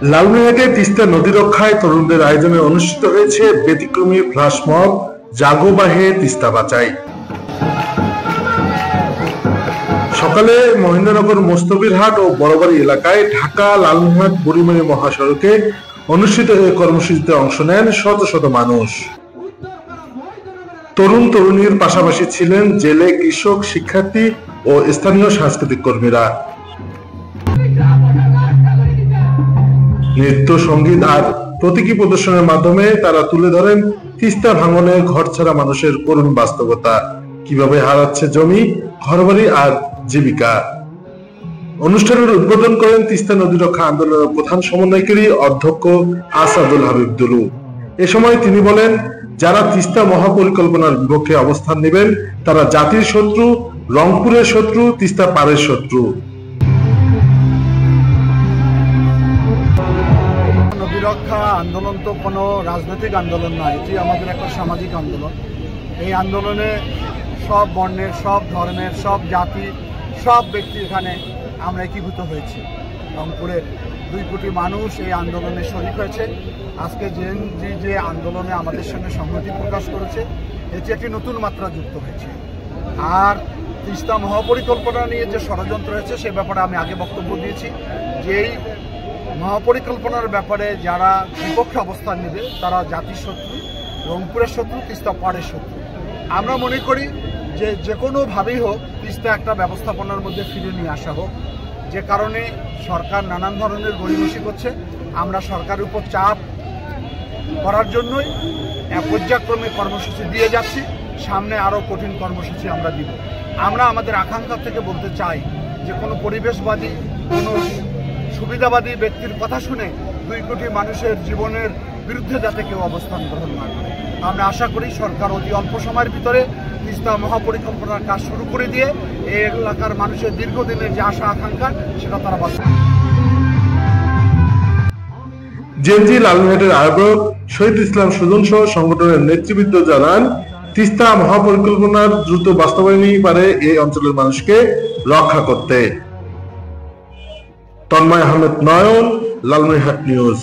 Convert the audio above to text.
লালমনিরহাটে তিস্তা নদী রক্ষায় তরুণদের আয়োজনে অনুষ্ঠিত হয়েছে ব্যতিক্রমী ফ্ল্যাশ মব জাগো বাহে তিস্তা বাঁচাই। সকালে মহেন্দ্রনগর মোস্তফিরহাট ও বড়বাড়ি এলাকায় ঢাকা লালমনিরহাট বুড়িমারি মহাসড়কে অনুষ্ঠিত এই কর্মসূচিতে অংশ নেন শত শত মানুষ। তরুণ তরুণীর পাশাপাশি ছিলেন জেলে, কৃষক, শিক্ষার্থী ও স্থানীয় সাংস্কৃতিক কর্মীরা। নৃত্য, সঙ্গীত আর প্রতীকী প্রদর্শনের মাধ্যমে তারা তুলে ধরেন তিস্তা ভাঙনে ঘরছাড়া মানুষের করুণ বাস্তবতা, কিভাবে হারাচ্ছে জমি, ঘরবাড়ি আর জীবিকা। অনুষ্ঠানের উদ্বোধন করেন তিস্তা নদী রক্ষা আন্দোলনের প্রধান সমন্বয়কারী অধ্যক্ষ আসাদুল হাবিব দুলু। এ সময় তিনি বলেন, যারা তিস্তা মহাপরিকল্পনার বিপক্ষে অবস্থান নেবেন তারা জাতির শত্রু, রংপুরের শত্রু, তিস্তা পাড়ের শত্রু। নদী রক্ষা আন্দোলন তো কোনো রাজনৈতিক আন্দোলন নয়, এটি আমাদের একটা সামাজিক আন্দোলন। এই আন্দোলনে সব বর্ণের, সব ধর্মের, সব জাতি, সব ব্যক্তি এখানে আমরা একীভূত হয়েছি। রংপুরের 2 কোটি মানুষ এই আন্দোলনে শরিক হয়েছে। আজকে যে আন্দোলনে আমাদের সঙ্গে সংহতি প্রকাশ করেছে, এটি একটি নতুন মাত্রা যুক্ত হয়েছে। আর তিস্তা মহাপরিকল্পনা নিয়ে যে ষড়যন্ত্র হয়েছে সে ব্যাপারে আমি আগে বক্তব্য দিয়েছি যে এই মহাপরিকল্পনার ব্যাপারে যারা বিপক্ষে অবস্থান নেবে তারা জাতির শত্রু, রংপুরের শত্রু, তিস্তা পাড়ের শত্রু। আমরা মনে করি যে কোনোভাবেই হোক তিস্তা একটা ব্যবস্থাপনার মধ্যে ফিরে নিয়ে আসা হোক, যে কারণে সরকার নানান ধরনের গড়িমসি করছে। আমরা সরকারের উপর চাপ করার জন্যই পর্যায়ক্রমে কর্মসূচি দিয়ে যাচ্ছি, সামনে আরও কঠিন কর্মসূচি আমরা দিব। আমরা আমাদের আকাঙ্ক্ষা থেকে বলতে চাই যে কোনো পরিবেশবাদী, কোনো সুবিধাবাদী ব্যক্তির কথা শুনে 2 কোটি মানুষের জীবনের বিরুদ্ধে যাতে কেউ অবস্থান গ্রহণ না করে। আমরা আশা করি সরকার অতি অল্প সময়ের ভিতরে তিস্তা মহাপরিকল্পনার কাজ শুরু করে দিয়ে এই এলাকার মানুষের দীর্ঘদিনের যে আশা আকাঙ্ক্ষা সেটা তারা বাস্তবায়ন। জেএমজি লালমনিরহাটের আহ্বায়ক শহীদ ইসলাম সুজন সহ সংগঠনের নেতৃবৃন্দ জানান, তিস্তা মহাপরিকল্পনার দ্রুত বাস্তবায়নই পারে এই অঞ্চলের মানুষকে রক্ষা করতে। তন্ময় আহমেদ নয়ন, লালমনিরহাট নিউজ।